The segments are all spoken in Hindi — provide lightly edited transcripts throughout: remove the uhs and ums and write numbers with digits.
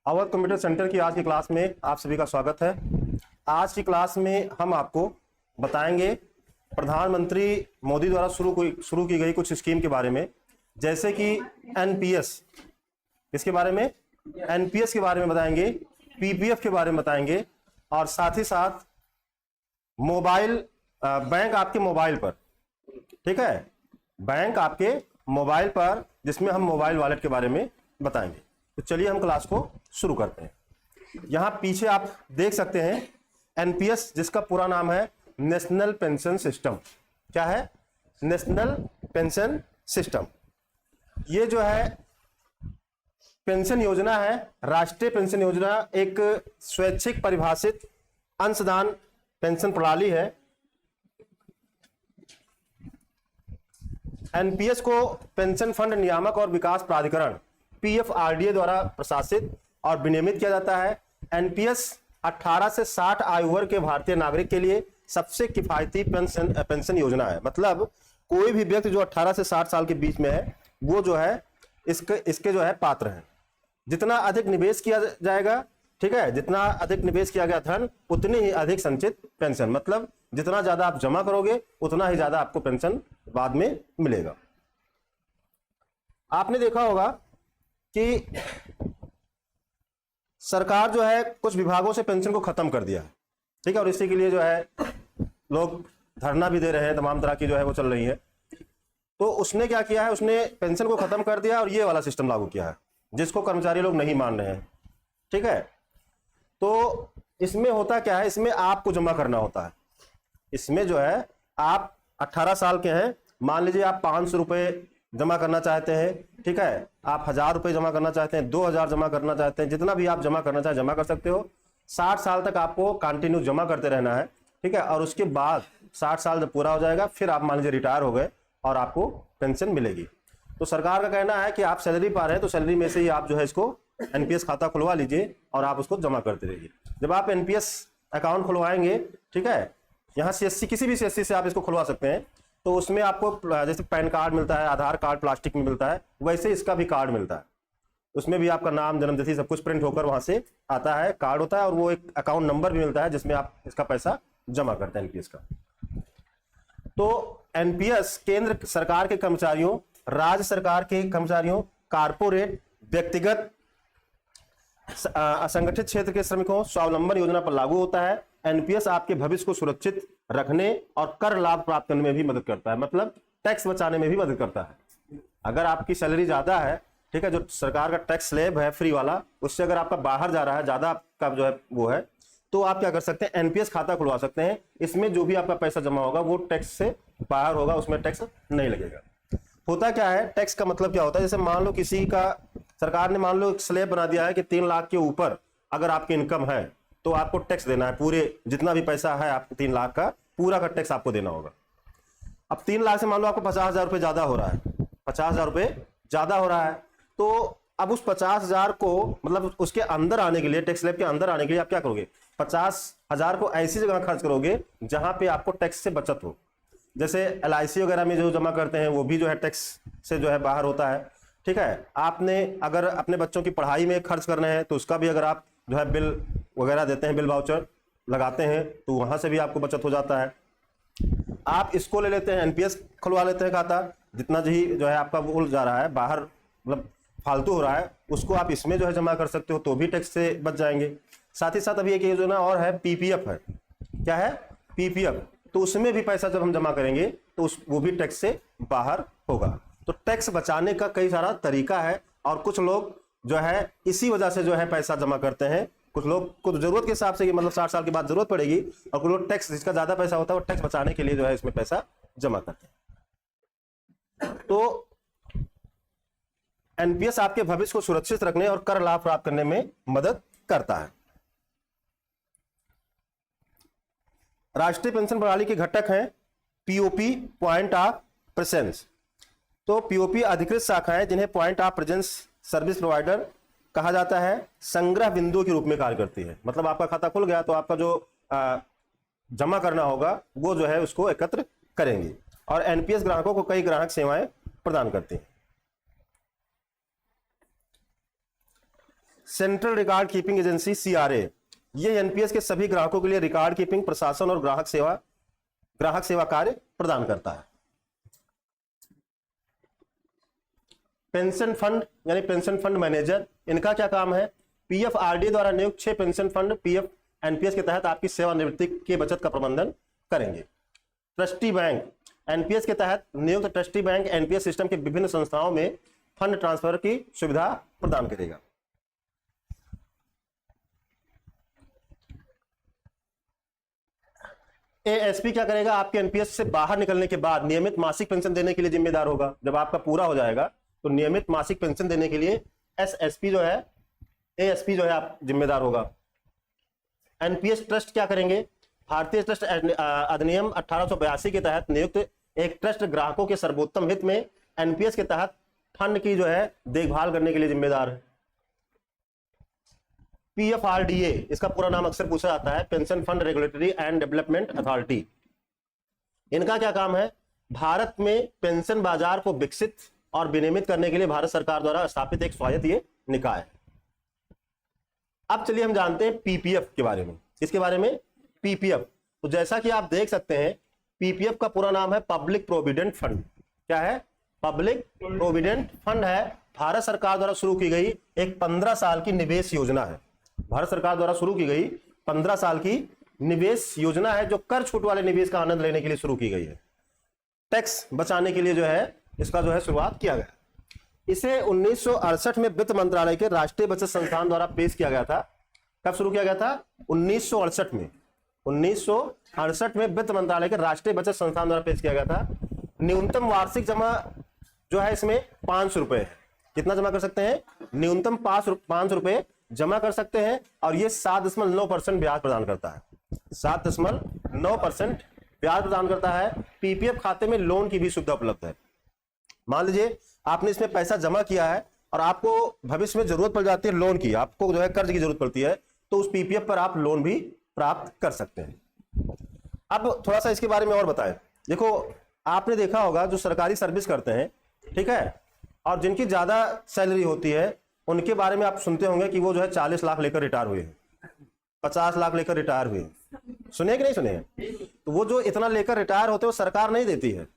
अवध कंप्यूटर सेंटर की आज की क्लास में आप सभी का स्वागत है। आज की क्लास में हम आपको बताएंगे प्रधानमंत्री मोदी द्वारा शुरू की गई कुछ स्कीम के बारे में, जैसे कि एनपीएस। इसके बारे में एनपीएस के बारे में बताएंगे, पीपीएफ के बारे में बताएंगे, और साथ ही साथ मोबाइल बैंक आपके मोबाइल पर, ठीक है, बैंक आपके मोबाइल पर, जिसमें हम मोबाइल वॉलेट के बारे में बताएंगे। तो चलिए हम क्लास को शुरू करते हैं। यहां पीछे आप देख सकते हैं एनपीएस, जिसका पूरा नाम है नेशनल पेंशन सिस्टम। क्या है? National pension system. ये जो है पेंशन योजना है, राष्ट्रीय पेंशन योजना, एक स्वैच्छिक परिभाषित अंशदान पेंशन प्रणाली है। एनपीएस को पेंशन फंड नियामक और विकास प्राधिकरण पीएफआरडीए द्वारा प्रशासित और विनियमित किया जाता है। एनपीएस 18 से 60 आयु वर्ग के भारतीय नागरिक के लिए सबसे किफायती पेंशन योजना है। मतलब कोई भी व्यक्ति जो 18 से 60 साल के बीच में है, वो जो है इसके जो है पात्र है। जितना अधिक निवेश किया जाएगा, ठीक है, जितना अधिक निवेश किया गया धन, उतनी ही अधिक संचित पेंशन। मतलब जितना ज्यादा आप जमा करोगे, उतना ही ज्यादा आपको पेंशन बाद में मिलेगा। आपने देखा होगा कि सरकार जो है कुछ विभागों से पेंशन को खत्म कर दिया है, ठीक है, और इसी के लिए जो है लोग धरना भी दे रहे हैं, तमाम तरह की जो है वो चल रही है। तो उसने क्या किया है, उसने पेंशन को खत्म कर दिया और ये वाला सिस्टम लागू किया है, जिसको कर्मचारी लोग नहीं मान रहे हैं, ठीक है। तो इसमें होता क्या है, इसमें आपको जमा करना होता है। इसमें जो है आप 18 साल के हैं, मान लीजिए आप 500 रुपए जमा करना चाहते हैं, ठीक है, आप 1000 रुपए जमा करना चाहते हैं, 2000 जमा करना चाहते हैं, जितना भी आप जमा करना चाहें जमा कर सकते हो। 60 साल तक आपको कंटिन्यू जमा करते रहना है, ठीक है। और उसके बाद 60 साल जब पूरा हो जाएगा, फिर आप मान लीजिए रिटायर हो गए और आपको पेंशन मिलेगी। तो सरकार का कहना है कि आप सैलरी पा रहे हैं, तो सैलरी में से ही आप जो है इसको एनपीएस खाता खुलवा लीजिए और आप उसको जमा करते रहिए। जब आप एनपीएस अकाउंट खुलवाएंगे, ठीक है, यहाँ सीएससी, किसी भी सीएससी से आप इसको खुलवा सकते हैं, तो उसमें आपको जैसे पैन कार्ड मिलता है, आधार कार्ड प्लास्टिक में मिलता है, वैसे इसका भी कार्ड मिलता है। उसमें भी आपका नाम, जन्मतिथि, सब कुछ प्रिंट होकर वहां से आता है, कार्ड होता है, और वो एक अकाउंट नंबर भी मिलता है जिसमें आप इसका पैसा जमा करते हैं एनपीएस का। तो एनपीएस केंद्र सरकार के कर्मचारियों, राज्य सरकार के कर्मचारियों, कारपोरेट, व्यक्तिगत, असंगठित क्षेत्र के श्रमिकों, स्वावलंबन योजना पर लागू होता है। एनपीएस आपके भविष्य को सुरक्षित रखने और कर लाभ प्राप्त करने में भी मदद करता है, मतलब टैक्स बचाने में भी मदद करता है। अगर आपकी सैलरी ज्यादा है, ठीक है, जो सरकार का टैक्स स्लैब है फ्री वाला, उससे अगर आपका बाहर जा रहा है, ज्यादा आपका जो है वो है, तो आप क्या कर सकते हैं, एनपीएस खाता खुलवा सकते हैं। इसमें जो भी आपका पैसा जमा होगा वो टैक्स से बाहर होगा, उसमें टैक्स नहीं लगेगा। होता क्या है, टैक्स का मतलब क्या होता है, जैसे मान लो किसी का, सरकार ने मान लो एक स्लैब बना दिया है कि 3 लाख के ऊपर अगर आपकी इनकम है तो आपको टैक्स देना है, पूरे जितना भी पैसा है आपको 3 लाख का पूरा का टैक्स आपको देना होगा। अब 3 लाख से मान लो आपको 50,000 रुपये ज्यादा हो रहा है, 50,000 रुपये ज्यादा हो रहा है, तो अब उस 50,000 को, मतलब उसके अंदर आने के लिए, टैक्स स्लैब के अंदर आने के लिए आप क्या करोगे, 50,000 को ऐसी जगह खर्च करोगे जहां पे आपको टैक्स से बचत हो। जैसे एलआईसी वगैरह में जो जमा करते हैं वो भी जो है टैक्स से जो है बाहर होता है, ठीक है। आपने अगर अपने बच्चों की पढ़ाई में खर्च करना है तो उसका भी अगर आप जो है बिल वगैरह देते हैं, बिल वाउचर लगाते हैं, तो वहां से भी आपको बचत हो जाता है। आप इसको ले लेते हैं, एनपीएस खुलवा लेते हैं खाता, जितना जो है आपका बोल जा रहा है बाहर, मतलब फालतू हो रहा है, उसको आप इसमें जो है जमा कर सकते हो, तो भी टैक्स से बच जाएंगे। साथ ही साथ अभी एक योजना और है, पीपीएफ है। क्या है? पीपीएफ। तो उसमें भी पैसा जब हम जमा करेंगे तो वो भी टैक्स से बाहर होगा। तो टैक्स बचाने का कई सारा तरीका है, और कुछ लोग जो है इसी वजह से जो है पैसा जमा करते हैं। कुछ लोग को जरूरत के हिसाब से, मतलब 60 साल के बाद जरूरत पड़ेगी, और कुछ लोग टैक्स, जिसका ज्यादा पैसा होता है वो टैक्स बचाने के लिए जो है इसमें पैसा जमा करते हैं। तो एनपीएस आपके भविष्य को सुरक्षित रखने और कर लाभ प्राप्त करने में मदद करता है। राष्ट्रीय पेंशन प्रणाली के घटक हैं पीओपी, पॉइंट ऑफ प्रेजेंस। तो पीओपी अधिकृत शाखाएं, जिन्हें point of presence service provider कहा जाता है, संग्रह बिंदुओं के रूप में कार्य करती है। मतलब आपका खाता खुल गया तो आपका जो जमा करना होगा वो जो है उसको एकत्र करेंगी, और एनपीएस ग्राहकों को कई ग्राहक सेवाएं प्रदान करती हैं। Central record keeping agency CRA, ये एनपीएस के सभी ग्राहकों के लिए रिकॉर्ड कीपिंग, प्रशासन और ग्राहक सेवा कार्य प्रदान करता है। पेंशन फंड यानी पेंशन फंड मैनेजर, इनका क्या काम है? पीएफआरडीए द्वारा नियुक्त 6 पेंशन फंड पीएफ एनपीएस के तहत आपकी सेवानिवृत्ति के बचत का प्रबंधन करेंगे। ट्रस्टी बैंक, एनपीएस के तहत नियुक्त ट्रस्टी बैंक एनपीएस सिस्टम के विभिन्न संस्थाओं में फंड ट्रांसफर की सुविधा प्रदान करेगा। एएसपी क्या करेगा? आपके एनपीएस से बाहर निकलने के बाद नियमित मासिक पेंशन देने के लिए जिम्मेदार होगा। जब आपका पूरा हो जाएगा तो नियमित मासिक पेंशन देने के लिए एसएसपी जो है, एएसपी जो है आप जिम्मेदार होगा। एनपीएस ट्रस्ट क्या करेंगे? भारतीय ट्रस्ट अधिनियम 1882 के तहत नियुक्त एक ट्रस्ट ग्राहकों के सर्वोत्तम हित में एनपीएस के तहत फंड की जो है देखभाल करने के लिए जिम्मेदार है। पीएफआरडीए, इसका पूरा नाम अक्सर पूछा जाता है, pension fund regulatory and development authority. इनका क्या काम है? भारत में पेंशन बाजार को विकसित और विनियमित करने के लिए भारत सरकार द्वारा स्थापित एक स्वायत्त ये निकाय है। अब चलिए हम जानते हैं पीपीएफ के बारे में। इसके बारे में पीपीएफ, तो जैसा कि आप देख सकते हैं पीपीएफ का पूरा नाम है पब्लिक प्रोविडेंट फंड। क्या है? पब्लिक प्रोविडेंट फंड है। भारत सरकार द्वारा शुरू की गई एक 15 साल की निवेश योजना है। भारत सरकार द्वारा शुरू की गई 15 साल की निवेश योजना है, जो कर छूट वाले निवेश का आनंद लेने के लिए शुरू की गई है। टैक्स बचाने के लिए जो है इसका जो है शुरुआत किया गया। इसे 1968 में वित्त मंत्रालय के राष्ट्रीय बचत संस्थान द्वारा पेश किया गया था। कब शुरू किया गया था? 1968 में। 1968 में वित्त मंत्रालय के राष्ट्रीय बचत संस्थान द्वारा पेश किया गया था। न्यूनतम वार्षिक जमा जो है इसमें 500 रुपए है। कितना जमा कर सकते हैं? न्यूनतम 500 रुपए जमा कर सकते हैं और ये 7.9% ब्याज प्रदान करता है। 7.9% ब्याज प्रदान करता है। पीपीएफ खाते में लोन की भी सुविधा उपलब्ध है। मान लीजिए आपने इसमें पैसा जमा किया है और आपको भविष्य में जरूरत पड़ जाती है लोन की, आपको जो है कर्ज की जरूरत पड़ती है, तो उस पीपीएफ पर आप लोन भी प्राप्त कर सकते हैं। अब थोड़ा सा इसके बारे में और बताएं। देखो, आपने देखा होगा जो सरकारी सर्विस करते हैं, ठीक है, और जिनकी ज्यादा सैलरी होती है उनके बारे में आप सुनते होंगे कि वो जो है 40 लाख लेकर रिटायर हुए हैं, 50 लाख लेकर रिटायर हुए। सुने कि नहीं सुने? तो वो जो इतना लेकर रिटायर होते हैं वो सरकार नहीं देती है।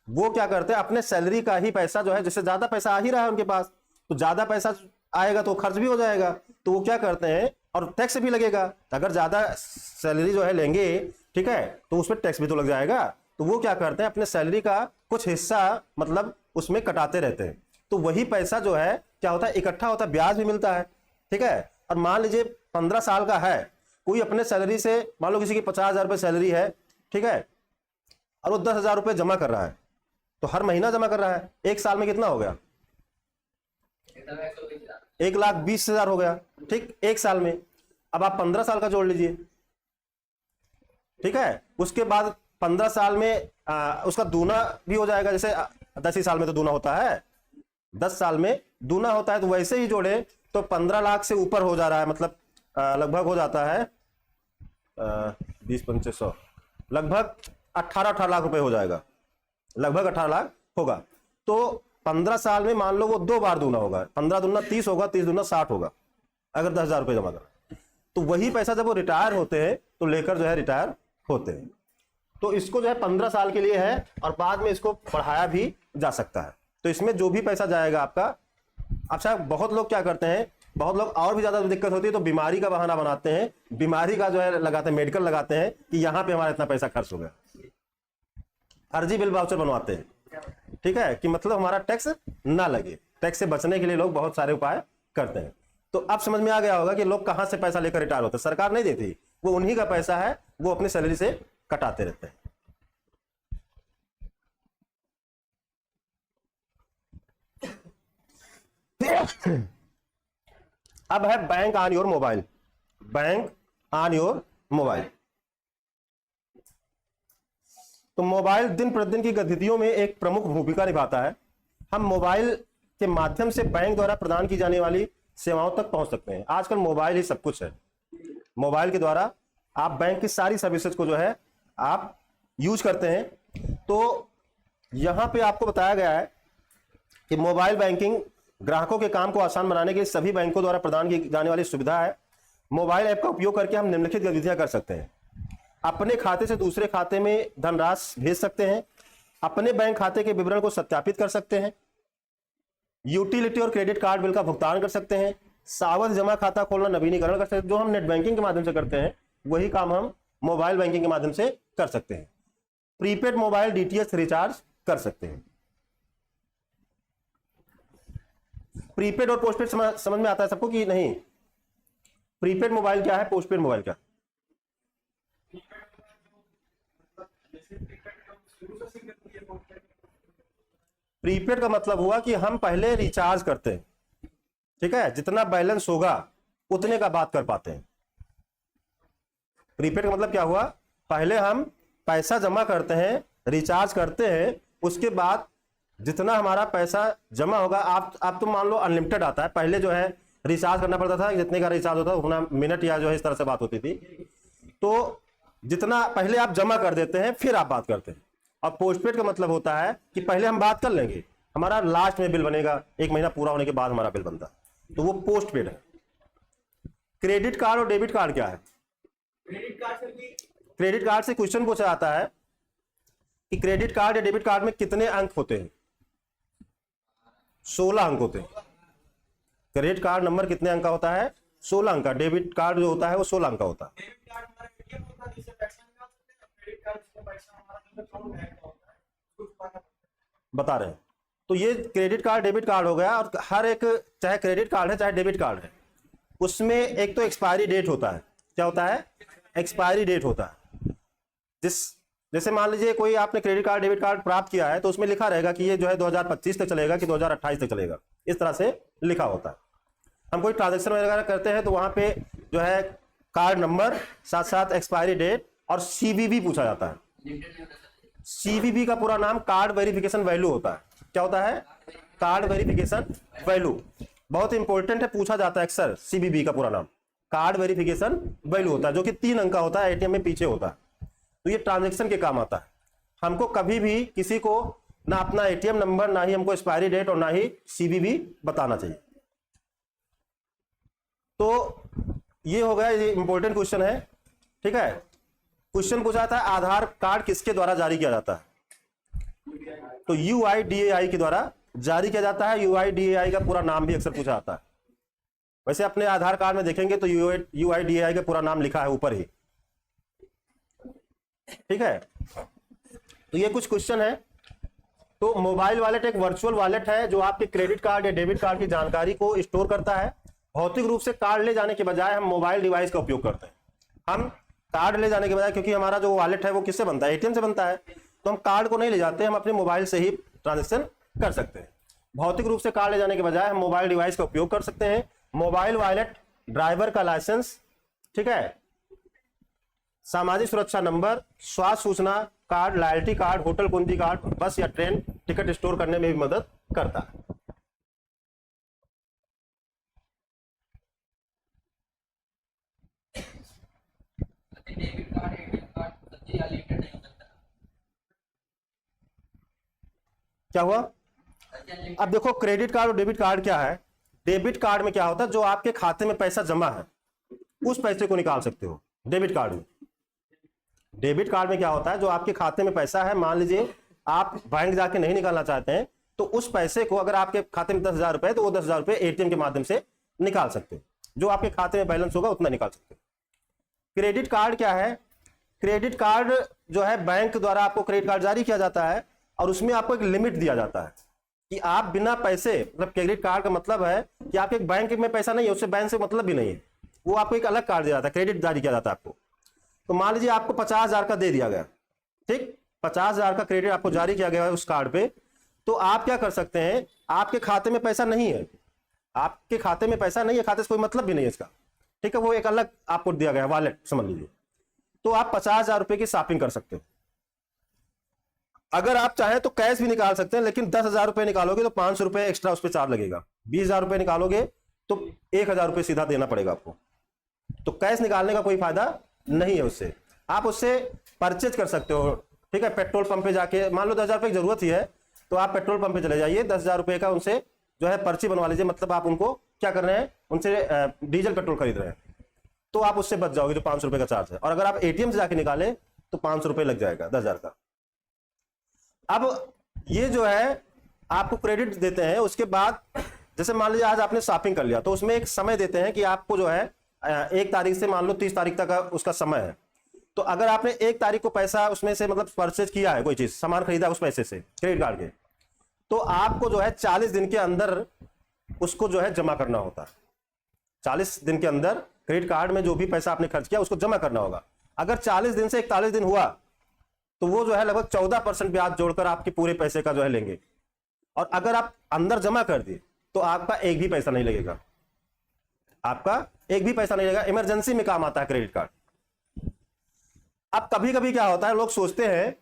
वो क्या करते हैं? अपने सैलरी का ही पैसा जो है, जैसे ज्यादा पैसा आ ही रहा है उनके पास, तो ज्यादा पैसा आएगा तो खर्च भी हो जाएगा, तो वो क्या करते हैं, और टैक्स भी लगेगा। अगर ज्यादा सैलरी जो है लेंगे, ठीक है, तो उस पर टैक्स भी तो लग जाएगा। तो वो क्या करते हैं? अपने सैलरी का कुछ हिस्सा मतलब उसमें कटाते रहते हैं। तो वही पैसा जो है क्या होता है? इकट्ठा होता है, ब्याज भी मिलता है, ठीक है। और मान लीजिए 15 साल का है, कोई अपने सैलरी से, मान लो किसी की 50,000 रुपये सैलरी है, ठीक है, और वो 10,000 रुपये जमा कर रहा है, तो हर महीना जमा कर रहा है। एक साल में कितना हो गया? 1,20,000 हो गया, ठीक, एक साल में। अब आप 15 साल का जोड़ लीजिए, ठीक है। उसके बाद 15 साल में उसका दूना भी हो जाएगा। जैसे 10 ही साल में तो दूना होता है, 10 साल में दूना होता है, तो वैसे ही जोड़े तो 15 लाख से ऊपर हो जा रहा है, मतलब लगभग हो जाता है 20-2500, लगभग 18 लाख रुपए हो जाएगा, लगभग 18 लाख होगा। तो 15 साल में मान लो वो 2 बार दूना होगा, 15 दूना 30 होगा, 30 दूना 60 होगा, अगर 10,000 रुपये जमा करें। तो वही पैसा जब वो रिटायर होते हैं तो लेकर जो है रिटायर होते हैं। तो इसको जो है 15 साल के लिए है और बाद में इसको बढ़ाया भी जा सकता है। तो इसमें जो भी पैसा जाएगा आपका, अच्छा बहुत लोग क्या करते हैं, बहुत लोग और भी ज्यादा दिक्कत होती है तो बीमारी का बहाना बनाते हैं, बीमारी का जो है लगाते हैं, मेडिकल लगाते हैं कि यहां पे हमारा इतना पैसा खर्च हो गया, फर्जी बिल वाउचर बनवाते हैं, ठीक है, कि मतलब हमारा टैक्स ना लगे। टैक्स से बचने के लिए लोग बहुत सारे उपाय करते हैं। तो अब समझ में आ गया होगा कि लोग कहां से पैसा लेकर रिटायर होते हैं। सरकार नहीं देती, वो उन्हीं का पैसा है, वो अपनी सैलरी से कटाते रहते हैं। अब है bank on your mobile. Bank on your mobile, तो मोबाइल दिन प्रतिदिन की गतिविधियों में एक प्रमुख भूमिका निभाता है। हम मोबाइल के माध्यम से बैंक द्वारा प्रदान की जाने वाली सेवाओं तक पहुंच सकते हैं। आजकल मोबाइल ही सब कुछ है। मोबाइल के द्वारा आप बैंक की सारी सर्विसेज को जो है आप यूज करते हैं। तो यहां पे आपको बताया गया है कि मोबाइल बैंकिंग ग्राहकों के काम को आसान बनाने के लिए सभी बैंकों द्वारा प्रदान की जाने वाली सुविधा है। मोबाइल ऐप का उपयोग करके हम निम्नलिखित गतिविधियां कर सकते हैं। अपने खाते से दूसरे खाते में धनराशि भेज सकते हैं, अपने बैंक खाते के विवरण को सत्यापित कर सकते हैं, यूटिलिटी और क्रेडिट कार्ड बिल का भुगतान कर सकते हैं, सावधि जमा खाता खोलना, नवीनीकरण कर सकते हैं। जो हम नेट बैंकिंग के माध्यम से करते हैं वही काम हम मोबाइल बैंकिंग के माध्यम से कर सकते हैं। प्रीपेड मोबाइल डीटीएच रिचार्ज कर सकते हैं। प्रीपेड और पोस्टपेड समझ में आता है सबको कि नहीं? प्रीपेड मोबाइल क्या है, पोस्टपेड मोबाइल क्या? प्रीपेड का मतलब हुआ कि हम पहले रिचार्ज करते हैं, ठीक है, जितना बैलेंस होगा उतने का बात कर पाते हैं। प्रीपेड का मतलब क्या हुआ, पहले हम पैसा जमा करते हैं, रिचार्ज करते हैं, उसके बाद जितना हमारा पैसा जमा होगा, आप तो मान लो अनलिमिटेड आता है, पहले जो है रिचार्ज करना पड़ता था, जितने का रिचार्ज होता उतना मिनट या जो है इस तरह से बात होती थी। तो जितना पहले आप जमा कर देते हैं फिर आप बात करते हैं। और पोस्टपेड का मतलब होता है कि पहले हम बात कर लेंगे, हमारा लास्ट में बिल बनेगा, 1 महीना पूरा होने के बाद हमारा बिल बनता है, तो वो पोस्टपेड है। क्रेडिट कार्ड और डेबिट कार्ड क्या है? क्रेडिट कार्ड से क्वेश्चन पूछा जाता है कि क्रेडिट कार्ड या डेबिट कार्ड में कितने अंक होते हैं? 16 अंक होते हैं। क्रेडिट कार्ड नंबर कितने अंक का होता है? 16 अंक का। डेबिट कार्ड जो होता है वो 16 अंक का होता है। बता रहे हैं। तो ये क्रेडिट कार्ड डेबिट कार्ड हो गया, और हर एक, चाहे क्रेडिट कार्ड है चाहे डेबिट कार्ड है, उसमें एक तो एक्सपायरी डेट होता है। क्या होता है? एक्सपायरी डेट होता है। जैसे मान लीजिए कोई आपने क्रेडिट कार्ड डेबिट कार्ड प्राप्त किया है तो उसमें लिखा रहेगा कि ये जो है 2025 तक चलेगा कि 2028 तक चलेगा, इस तरह से लिखा होता है। हम कोई ट्रांजेक्शन वगैरह करते हैं तो वहां पे जो है कार्ड नंबर, साथ साथ एक्सपायरी डेट और सीवीवी पूछा जाता है। सीवीवी का पूरा नाम कार्ड वेरिफिकेशन वैल्यू होता है। क्या होता है? Card verification value. बहुत इंपॉर्टेंट है, पूछा जाता है अक्सर। सीवीवी का पूरा नाम कार्ड वेरिफिकेशन वैल्यू होता है, जो कि 3 अंक का होता है, एटीएम में पीछे होता है। तो ये ट्रांजैक्शन के काम आता है। हमको कभी भी किसी को ना अपना एटीएम नंबर, ना ही हमको एक्सपायरी डेट और ना ही सीवीवी बताना चाहिए। तो ये हो गया, ये इंपॉर्टेंट क्वेश्चन है, ठीक है। क्वेश्चन पूछा था आधार कार्ड किसके द्वारा जारी किया जाता है? तो यूआईडीएआई के द्वारा जारी किया जाता है। यूआईडीएआई का पूरा नाम भी अक्सर पूछा जाता है। वैसे अपने आधार कार्ड में देखेंगे तो यूआईडीएआई का पूरा नाम लिखा है ऊपर ही, ठीक है। तो ये कुछ क्वेश्चन है। तो मोबाइल वॉलेट एक वर्चुअल वॉलेट है जो आपके क्रेडिट कार्ड या डेबिट कार्ड की जानकारी को स्टोर करता है। भौतिक रूप से कार्ड ले जाने के बजाय हम मोबाइल डिवाइस का उपयोग करते हैं। हम कार्ड ले जाने के बजाय, क्योंकि हमारा जो वॉलेट है वो किससे बनता है? एटीएम से बनता है, तो हम कार्ड को नहीं ले जाते, हम अपने मोबाइल से ही ट्रांजेक्शन कर सकते हैं। भौतिक रूप से कार्ड ले जाने के बजाय हम मोबाइल डिवाइस का उपयोग कर सकते हैं। मोबाइल वॉलेट, ड्राइवर का लाइसेंस, ठीक है, सामाजिक सुरक्षा नंबर, स्वास्थ्य सूचना कार्ड, लॉयल्टी कार्ड, होटल कुंजी कार्ड, बस या ट्रेन टिकट स्टोर करने में भी मदद करता है। क्या हुआ? अब देखो क्रेडिट कार्ड और डेबिट कार्ड क्या है। डेबिट कार्ड में क्या होता है? जो आपके खाते में पैसा जमा है उस पैसे को निकाल सकते हो डेबिट कार्ड में। डेबिट कार्ड में क्या होता है? जो आपके खाते में पैसा है, मान लीजिए आप बैंक जाके नहीं निकालना चाहते हैं, तो उस पैसे को, अगर आपके खाते में 10,000 रुपए है तो वो 10,000 रुपए एटीएम के माध्यम से निकाल सकते हो। जो आपके खाते में बैलेंस होगा उतना निकाल सकते हो। क्रेडिट कार्ड क्या है? क्रेडिट कार्ड जो है बैंक द्वारा आपको क्रेडिट कार्ड जारी किया जाता है और उसमें आपको एक लिमिट दिया जाता है कि आप बिना पैसे, मतलब क्रेडिट कार्ड का मतलब है कि आपके बैंक में पैसा नहीं है, उससे बैंक से मतलब भी नहीं है, वो आपको एक अलग कार्ड दिया जाता है, क्रेडिट जारी किया जाता है आपको। तो मान लीजिए आपको 50,000 का दे दिया गया, ठीक, 50,000 का क्रेडिट आपको जारी किया गया है उस कार्ड पे, तो आप क्या कर सकते हैं? आपके खाते में पैसा नहीं है, आपके खाते में पैसा नहीं है, खाते से कोई मतलब भी नहीं है इसका, ठीक है, वो एक अलग आपको दिया गया वॉलेट समझ लीजिए। तो आप 50,000 रुपए की शॉपिंग कर सकते हो। अगर आप चाहें तो कैश भी निकाल सकते हैं, लेकिन 10,000 रुपए निकालोगे तो 500 रुपए एक्स्ट्रा उस पर चार्ज लगेगा। 20,000 रुपए निकालोगे तो 1,000 रुपए सीधा देना पड़ेगा आपको। तो कैश निकालने का कोई फायदा नहीं है उससे। आप उससे परचेज कर सकते हो, ठीक है, पेट्रोल पंप पे जाके, मान लो 10,000 रुपए की जरूरत ही है तो आप पेट्रोल पंप पे चले जाइए, 10,000 रुपए का उनसे जो है पर्ची बनवा लीजिए, मतलब आप उनको क्या कर रहे हैं, उनसे डीजल पेट्रोल खरीद रहे हैं, तो आप उससे बच जाओगे जो 500 रुपए का चार्ज है। और अगर आप एटीएम से जाके निकाले तो 500 रुपए लग जाएगा 10,000 का। अब ये जो है आपको क्रेडिट देते हैं, उसके बाद जैसे मान लीजिए आज आपने शॉपिंग कर लिया तो उसमें एक समय देते हैं कि आपको जो है 1 तारीख से मान लो 30 तारीख तक का उसका समय है। तो अगर आपने 1 तारीख को पैसा उसमें से मतलब परचेज किया है, कोई चीज सामान खरीदा उस पैसे से क्रेडिट कार्ड के, तो आपको जो है 40 दिन के अंदर उसको जो है जमा करना होता है। 40 दिन के अंदर क्रेडिट कार्ड में जो भी पैसा आपने खर्च किया उसको जमा करना होगा। अगर 40 दिन से 41 दिन हुआ तो वो जो है लगभग 14% ब्याज जोड़कर आपके पूरे पैसे का जो है लेंगे। और अगर आप अंदर जमा कर दिए तो आपका एक भी पैसा नहीं लगेगा, आपका एक भी पैसा नहीं लगेगा। इमरजेंसी में काम आता है क्रेडिट कार्ड। अब कभी कभी क्या होता है, लोग सोचते हैं,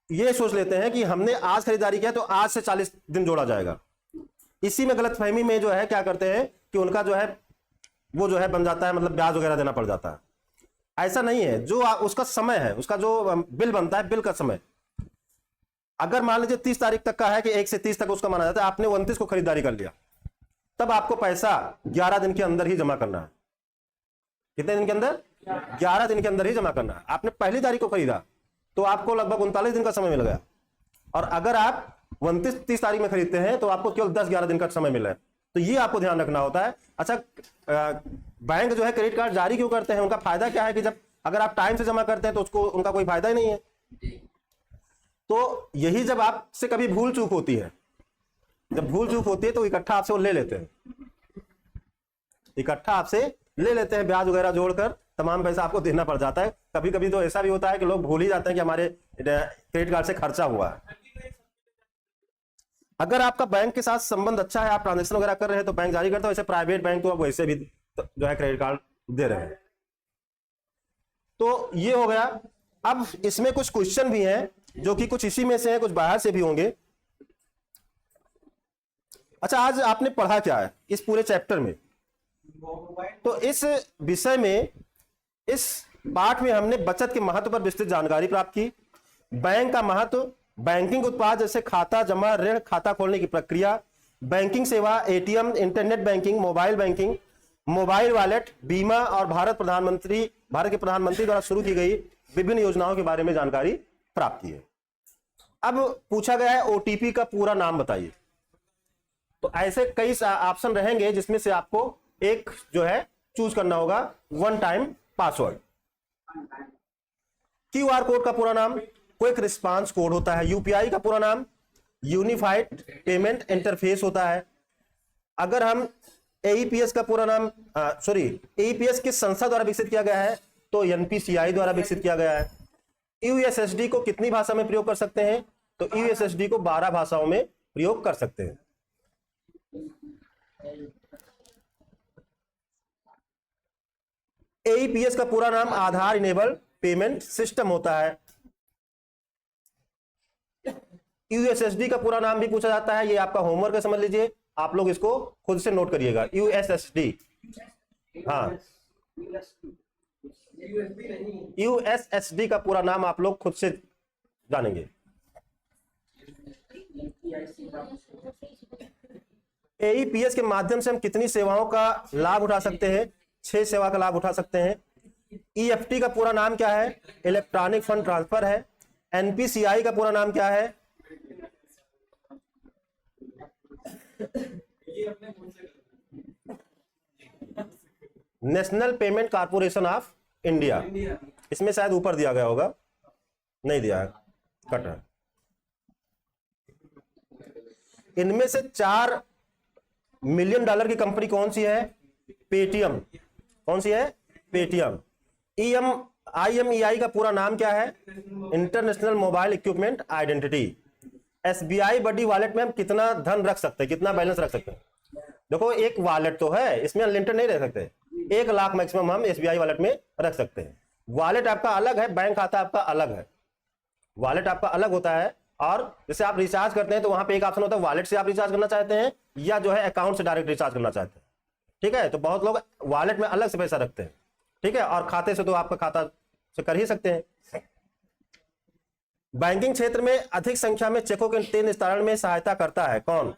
ये सोच लेते हैं कि हमने आज खरीदारी किया तो आज से 40 दिन जोड़ा जाएगा। इसी में गलतफहमी में जो है क्या करते हैं कि उनका जो है वो जो है बन जाता है, मतलब ब्याज वगैरह देना पड़ जाता है। ऐसा नहीं है, जो उसका समय है, उसका जो बिल बनता है, बिल का समय अगर मान लीजिए 30 तारीख तक का है कि 1 से 30 तक उसका माना जाता है, आपने 29 को खरीदारी कर लिया, तब आपको पैसा 11 दिन के अंदर ही जमा करना है। कितने दिन के अंदर? 11 दिन के अंदर ही जमा करना है। आपने पहली तारीख को खरीदा तो आपको लगभग 39 दिन का समय मिल गया, और अगर आप 29-30 तारीख में खरीदते हैं तो आपको केवल 10-11 दिन का समय मिला है। तो ये आपको ध्यान रखना होता है। अच्छा, बैंक जो है क्रेडिट कार्ड जारी क्यों करते हैं, उनका फायदा क्या है कि जब अगर आप टाइम से जमा करते हैं तो उसको उनका कोई फायदा ही नहीं है। तो यही जब आपसे कभी भूल चूक होती है, जब भूल चूक होती है तो इकट्ठा आपसे वो ले लेते हैं, इकट्ठा आपसे ले लेते हैं, ब्याज वगैरह जोड़कर तमाम पैसा आपको देना पड़ जाता है। कभी कभी तो ऐसा भी होता है कि लोग भूल ही जाते हैं कि हमारे क्रेडिट कार्ड से खर्चा हुआ है। अगर आपका बैंक के साथ संबंध अच्छा है, आप ट्रांजेक्शन वगैरह कर रहे हैं तो बैंक जारी करता है। वैसे प्राइवेट बैंक तो आप वैसे भी जो है क्रेडिट कार्ड दे रहे हैं। तो ये हो गया। अब इसमें कुछ क्वेश्चन भी हैं जो कि कुछ इसी में से हैं, कुछ बाहर से भी होंगे। अच्छा, आज आपने पढ़ा क्या है इस पूरे चैप्टर में? तो इस विषय में, इस पाठ में हमने बचत के महत्व पर विस्तृत जानकारी प्राप्त की, बैंक का महत्व, बैंकिंग उत्पाद जैसे खाता जमा, ऋण, खाता खोलने की प्रक्रिया, बैंकिंग सेवा, ATM, internet banking, mobile banking, mobile wallet, बीमा और भारत के प्रधानमंत्री द्वारा शुरू की गई विभिन्न योजनाओं के बारे में जानकारी प्राप्त की है। अब पूछा गया है ओटीपी का पूरा नाम बताइए। तो ऐसे कई ऑप्शन रहेंगे जिसमें से आपको एक जो है चूज करना होगा। One time password, QR code का पूरा नाम क्विक रिस्पांस कोड होता है, यूपीआई का पूरा नाम यूनिफाइड पेमेंट इंटरफेस होता है। अगर हम एईपीएस का पूरा नाम एईपीएस किस संस्था द्वारा विकसित किया गया है, तो एनपीसीआई द्वारा विकसित किया गया है। यूएसएसडी को कितनी भाषा में प्रयोग कर सकते हैं, तो यूएसएसडी को 12 भाषाओं में प्रयोग कर सकते हैं। एईपीएस का पूरा नाम आधार इनेबल पेमेंट सिस्टम होता है। यूएसएसडी का पूरा नाम भी पूछा जाता है, ये आपका होमवर्क है, समझ लीजिए, आप लोग इसको खुद से नोट करिएगा। यूएसएसडी, हाँ, यूएसएसडी का पूरा नाम आप लोग खुद से जानेंगे। एईपीएस के माध्यम से हम कितनी सेवाओं का लाभ उठा सकते हैं? 6 सेवा का लाभ उठा सकते हैं। ईएफटी का पूरा नाम क्या है? इलेक्ट्रॉनिक फंड ट्रांसफर है। एनपीसीआई का पूरा नाम क्या है? National payment corporation of India. इसमें शायद ऊपर दिया गया होगा, नहीं दिया है, कट है। इनमें से 4 मिलियन डॉलर की कंपनी कौन सी है? पेटीएम। कौन सी है? पेटीएम। IMEI का पूरा नाम क्या है? International mobile equipment identity. SBI buddy wallet में हम कितना धन रख सकते हैं, कितना बैलेंस रख सकते हैं? देखो, एक वॉलेट तो है, इसमें अनलिमिटेड नहीं रह सकते, 1 लाख मैक्सिमम हम एसबीआई वॉलेट में रख सकते हैं। वॉलेट आपका अलग है, बैंक खाता आपका अलग है, वॉलेट आपका अलग होता है। और जैसे आप रिचार्ज करते हैं तो वहां पे एक ऑप्शन होता है, वॉलेट से आप रिचार्ज करना चाहते हैं या जो है अकाउंट से डायरेक्ट रिचार्ज करना चाहते हैं। ठीक है, तो बहुत लोग वॉलेट में अलग से पैसा रखते हैं, ठीक है, और खाते से तो आपका खाता से कर ही सकते हैं। बैंकिंग क्षेत्र में अधिक संख्या में चेकों के निस्तारण में सहायता करता है कौन?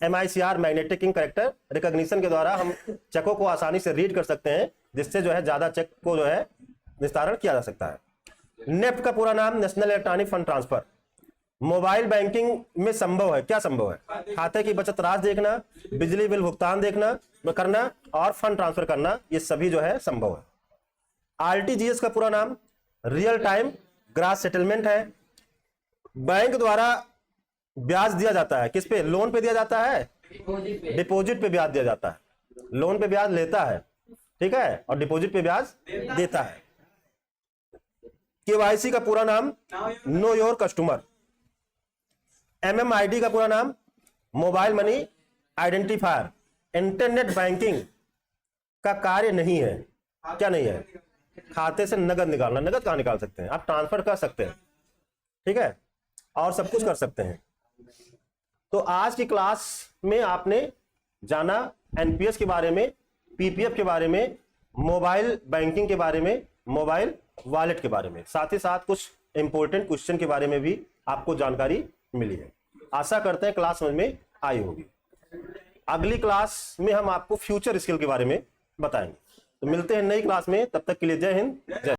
MICR magnetic ink character recognition के द्वारा हम चेकों को आसानी से रीड कर सकते हैं, जिससे जो है ज्यादा चेक को जो है निस्तारण किया जा सकता है। नेफ्ट का पूरा नाम national electronic fund transfer. Mobile banking में संभव है, क्या संभव है? खाते की बचत राशि देखना, बिजली बिल भुगतान देखना करना और फंड ट्रांसफर करना, ये सभी जो है संभव है। RTGS का पूरा नाम रियल टाइम ग्रॉस सेटलमेंट है। बैंक द्वारा ब्याज दिया जाता है, किस पे? लोन पे दिया जाता है, डिपॉजिट पे ब्याज दिया जाता है। लोन पे ब्याज लेता है, ठीक है, और डिपॉजिट पे ब्याज देता है। KYC का पूरा नाम नो योर कस्टमर। MMID का पूरा नाम mobile money identifier. Internet banking का कार्य नहीं है, क्या नहीं है? खाते से नगद निकालना। नगद कहां निकाल सकते हैं? आप ट्रांसफर कर सकते हैं, ठीक है, और सब कुछ कर सकते हैं। तो आज की क्लास में आपने जाना NPS के बारे में, PPF के बारे में, मोबाइल बैंकिंग के बारे में, मोबाइल वॉलेट के बारे में, साथ ही साथ कुछ इंपॉर्टेंट क्वेश्चन के बारे में भी आपको जानकारी मिली है। आशा करते हैं क्लास समझ में आई होगी। अगली क्लास में हम आपको फ्यूचर स्किल के बारे में बताएंगे। तो मिलते हैं नई क्लास में, तब तक के लिए जय हिंद, जय।